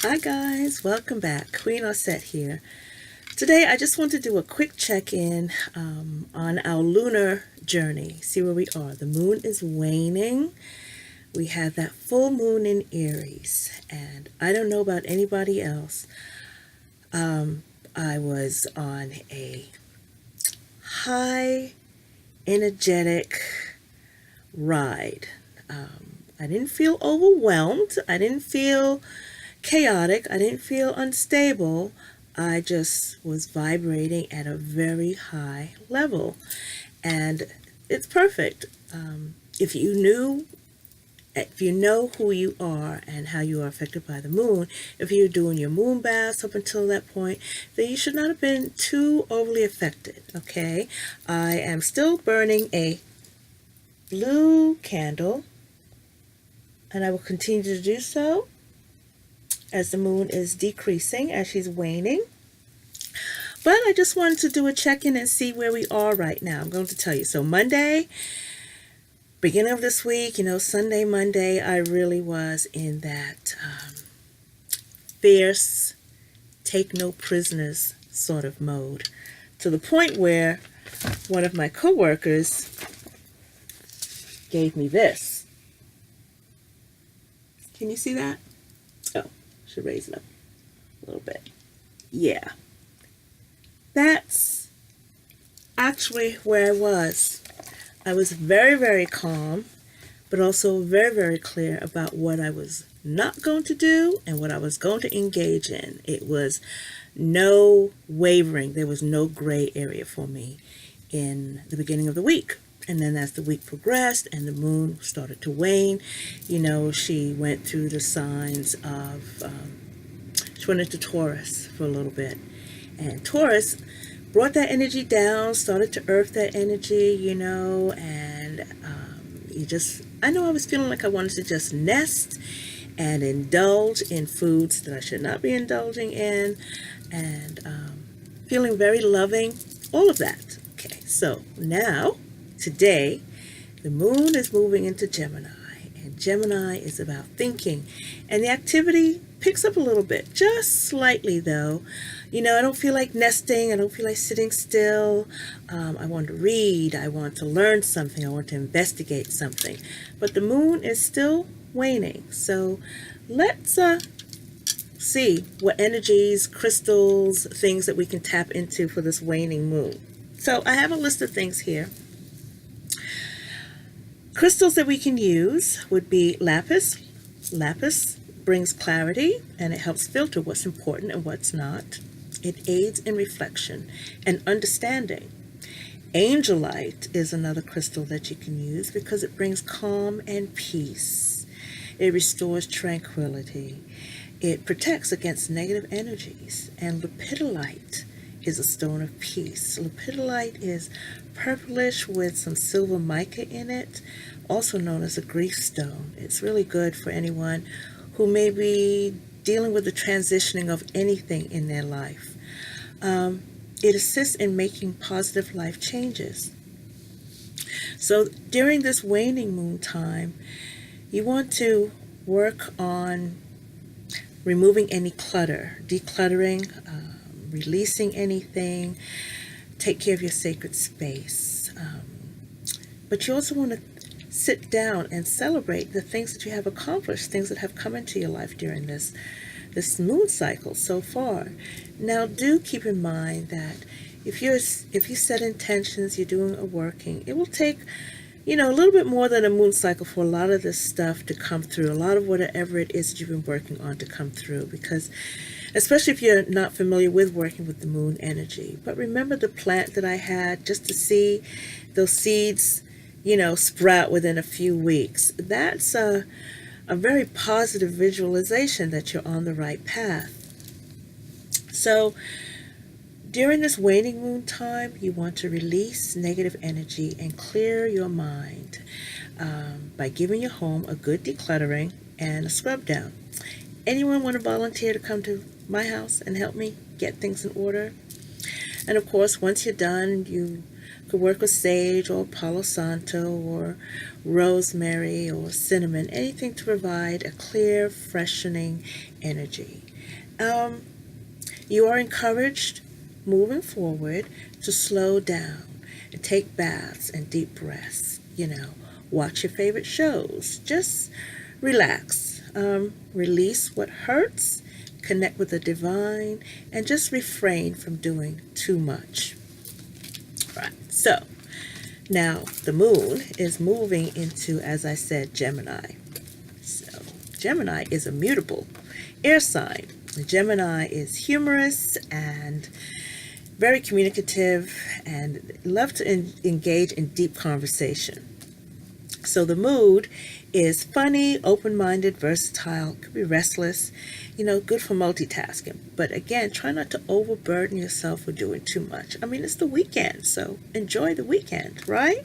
Hi guys, welcome back. Queen Osset here. Today I just want to do a quick check-in on our lunar journey. See where we are. The moon is waning. We have that full moon in Aries, and I don't know about anybody else. I was on a high energetic ride. I didn't feel overwhelmed. I didn't feel chaotic. I didn't feel unstable. I just was vibrating at a very high level. And it's perfect. If you knew, if you know who you are and how you are affected by the moon, if you're doing your moon baths up until that point, then you should not have been too overly affected, okay? I am still burning a blue candle, and I will continue to do so as the moon is decreasing, as she's waning. But I just wanted to do a check-in and see where we are right now. I'm going to tell you. So Monday, beginning of this week, Sunday, Monday, I really was in that fierce, take no prisoners sort of mode, to the point where one of my coworkers gave me this. Can you see that? Oh, should raise it up a little bit. Yeah. That's actually where I was. I was very, very calm, but also very, very clear about what I was not going to do and what I was going to engage in. It was no wavering. There was no gray area for me in the beginning of the week. And then as the week progressed and the moon started to wane, she went through the signs of, she went into Taurus for a little bit. And Taurus brought that energy down, started to earth that energy, and I know I was feeling like I wanted to just nest and indulge in foods that I should not be indulging in, and feeling very loving, all of that. Okay, so now, today, the moon is moving into Gemini, and Gemini is about thinking, and the activity picks up a little bit, just slightly though. I don't feel like nesting. I don't feel like sitting still. I want to read. I want to learn something. I want to investigate something. But the moon is still waning. So let's see what energies, crystals, things that we can tap into for this waning moon. So I have a list of things here. Crystals that we can use would be lapis. Lapis brings clarity, and it helps filter what's important and what's not. It aids in reflection and understanding. Angelite is another crystal that you can use because it brings calm and peace. It restores tranquility. It protects against negative energies. And lepidolite is a stone of peace. Lepidolite is purplish with some silver mica in it, also known as a grief stone. It's really good for anyone who may be dealing with the transitioning of anything in their life. It assists in making positive life changes. So during this waning moon time, you want to work on removing any clutter, decluttering, releasing anything, take care of your sacred space. But you also want to sit down and celebrate the things that you have accomplished, things that have come into your life during this moon cycle so far. Now, do keep in mind that if you set intentions, you're doing a working, it will take a little bit more than a moon cycle for a lot of this stuff to come through, a lot of whatever it is that you've been working on to come through, because especially if you're not familiar with working with the moon energy. But remember the plant that I had, just to see those seeds sprout within a few weeks. That's a very positive visualization that you're on the right path. So during this waning moon time, you want to release negative energy and clear your mind by giving your home a good decluttering and a scrub down. Anyone want to volunteer to come to my house and help me get things in order? And of course, once you're done, you Could work with sage or Palo Santo or rosemary or cinnamon, anything to provide a clear, freshening energy. You are encouraged moving forward to slow down and take baths and deep breaths. Watch your favorite shows. Just relax. Release what hurts, connect with the divine, and just refrain from doing too much. Right. So now the moon is moving into, as I said, Gemini. So Gemini is a mutable air sign. Gemini is humorous and very communicative and love to engage in deep conversation. So the mood is funny, open-minded, versatile, could be restless, good for multitasking. But again, try not to overburden yourself with doing too much. I mean, it's the weekend, so enjoy the weekend, right?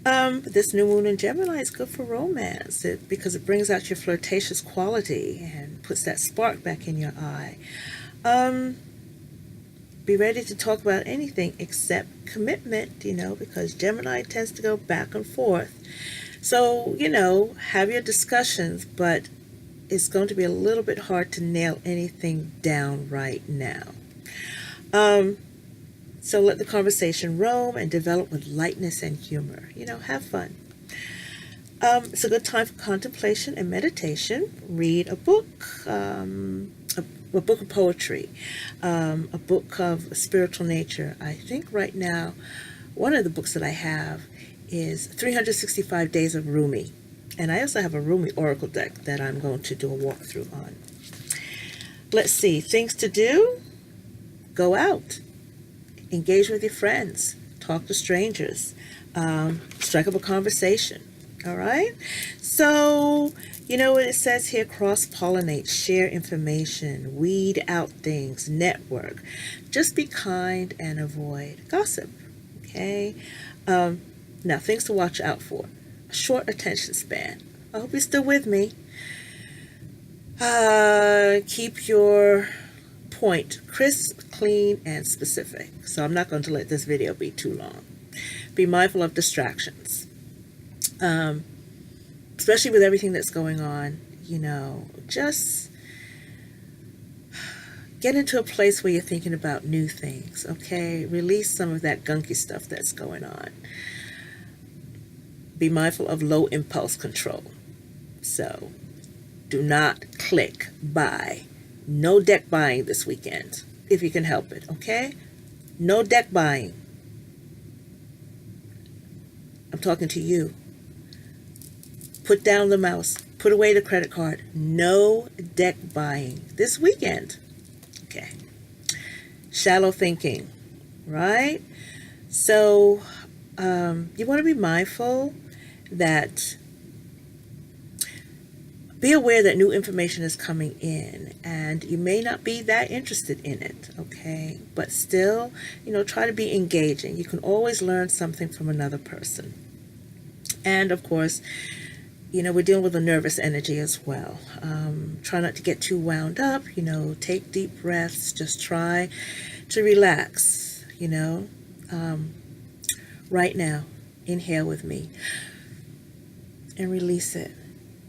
This new moon in Gemini is good for romance because it brings out your flirtatious quality and puts that spark back in your eye. Be ready to talk about anything except commitment, because Gemini tends to go back and forth. So, have your discussions, but it's going to be a little bit hard to nail anything down right now. So let the conversation roam and develop with lightness and humor. Have fun. It's a good time for contemplation and meditation. Read a book, a book of poetry, a book of spiritual nature. I think right now, one of the books that I have is 365 Days of Rumi. And I also have a Rumi Oracle deck that I'm going to do a walkthrough on. Let's see, things to do. Go out. Engage with your friends. Talk to strangers. Strike up a conversation. All right? So, what it says here, cross-pollinate, share information, weed out things, network. Just be kind and avoid gossip. Okay? Now, things to watch out for. A short attention span. I hope you're still with me. Keep your point crisp, clean, and specific. So I'm not going to let this video be too long. Be mindful of distractions. Especially with everything that's going on, just get into a place where you're thinking about new things, okay? Release some of that gunky stuff that's going on. Be mindful of low impulse control. So do not click buy. No deck buying this weekend, if you can help it, okay? No deck buying. I'm talking to you. Put down the mouse. Put away the credit card. No deck buying this weekend. Okay. Shallow thinking, right? So you want to be mindful that be aware that new information is coming in and you may not be that interested in it, okay? But still, try to be engaging. You can always learn something from another person. And of course, we're dealing with a nervous energy as well. Try not to get too wound up, take deep breaths. Just try to relax, right now. Inhale with me and release it.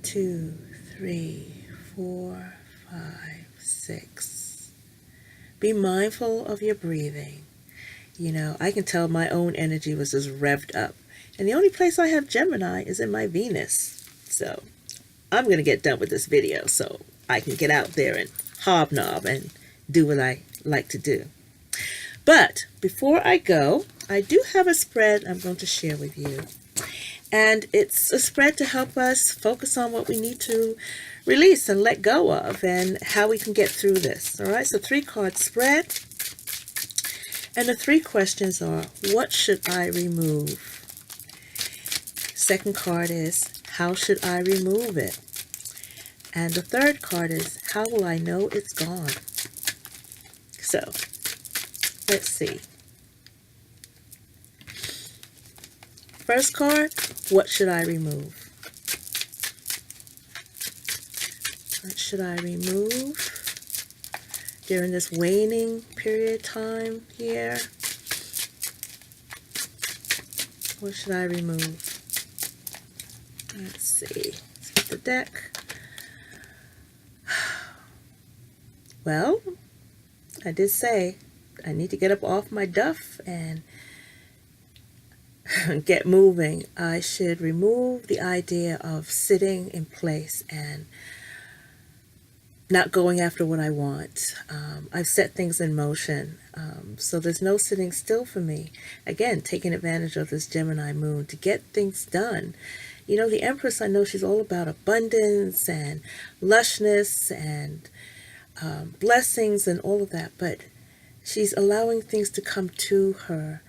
2, 3, 4, 5, 6. Be mindful of your breathing. I can tell my own energy was just revved up. And the only place I have Gemini is in my Venus. So I'm going to get done with this video so I can get out there and hobnob and do what I like to do. But before I go, I do have a spread I'm going to share with you. And it's a spread to help us focus on what we need to release and let go of and how we can get through this. All right, so 3-card spread. And the 3 questions are, what should I remove? Second card is, how should I remove it? And the third card is, how will I know it's gone? So, let's see. First card, what should I remove? What should I remove during this waning period of time here? What should I remove? Let's see. Let's get the deck. Well, I did say I need to get up off my duff and get moving. I should remove the idea of sitting in place and not going after what I want. I've set things in motion, so there's no sitting still for me. Again, taking advantage of this Gemini moon to get things done. You know, the Empress, I know she's all about abundance and lushness and blessings and all of that, but she's allowing things to come to her.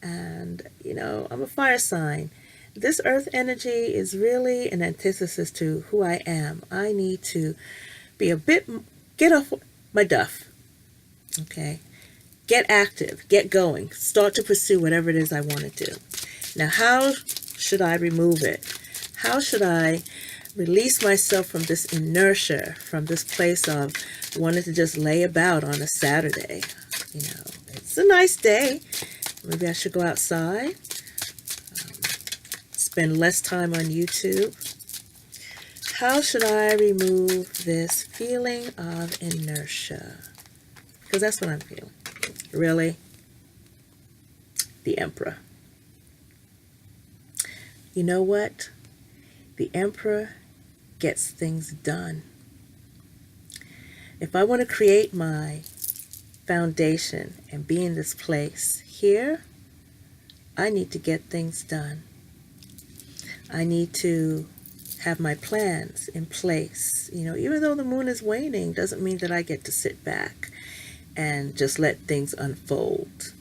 And, you know, I'm a fire sign. This earth energy is really an antithesis to who I am. I need to be a bit, get off my duff, okay? Get active, get going, start to pursue whatever it is I want to do. Now, how should I remove it? How should I release myself from this inertia, from this place of wanting to just lay about on a Saturday? You know, it's a nice day. Maybe I should go outside, spend less time on YouTube. How should I remove this feeling of inertia? Because that's what I'm feeling. Really? The Emperor. You know what? The Emperor gets things done. If I want to create my foundation and be in this place here, I need to get things done. I need to have my plans in place. You know, even though the moon is waning, doesn't mean that I get to sit back and just let things unfold.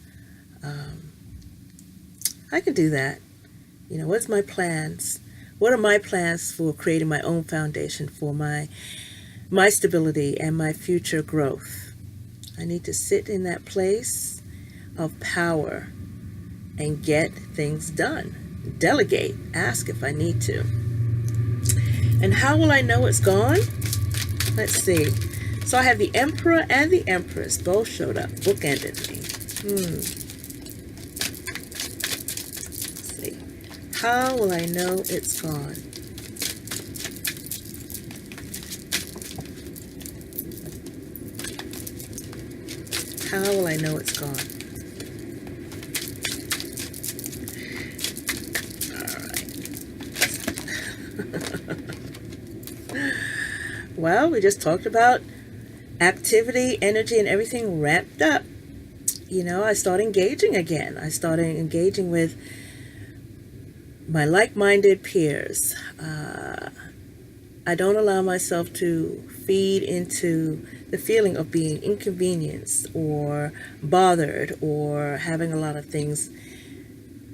I can do that. You know, what's my plans? What are my plans for creating my own foundation for my stability and my future growth? I need to sit in that place of power and get things done. Delegate, ask if I need to. And how will I know it's gone? Let's see. So I have the Emperor and the Empress both showed up, bookended me. Let's see. How will I know it's gone? How will I know it's gone? Well, we just talked about activity, energy, and everything ramped up. You know, I start engaging again. I started engaging with my like-minded peers. I don't allow myself to feed into the feeling of being inconvenienced or bothered or having a lot of things,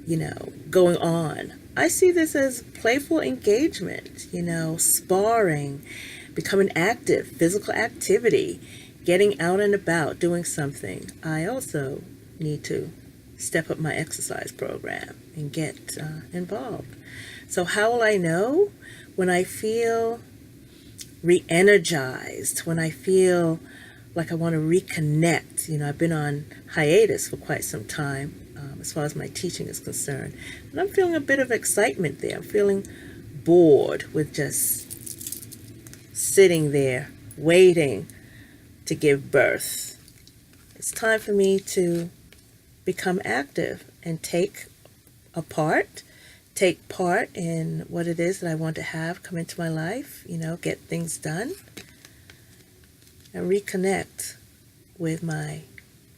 you know, going on. I see this as playful engagement, you know, sparring, becoming active, physical activity, getting out and about, doing something. I also need to step up my exercise program and get involved. So how will I know? When I feel re-energized, when I feel like I want to reconnect. You know, I've been on hiatus for quite some time as far as my teaching is concerned. And I'm feeling a bit of excitement there. I'm feeling bored with just sitting there, waiting to give birth. It's time for me to become active and take part in what it is that I want to have come into my life, you know, get things done, and reconnect with my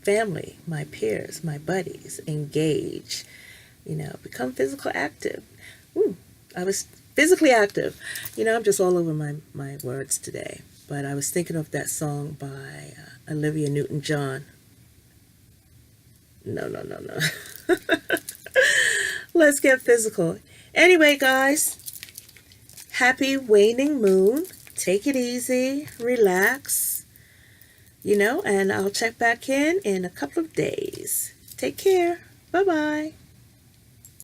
family, my peers, my buddies, engage, you know, become physically active. I was physically active. You know, I'm just all over my words today, but I was thinking of that song by Olivia Newton-John. No. Let's get physical. Anyway, guys, happy waning moon. Take it easy, relax, you know, and I'll check back in a couple of days. Take care. Bye-bye.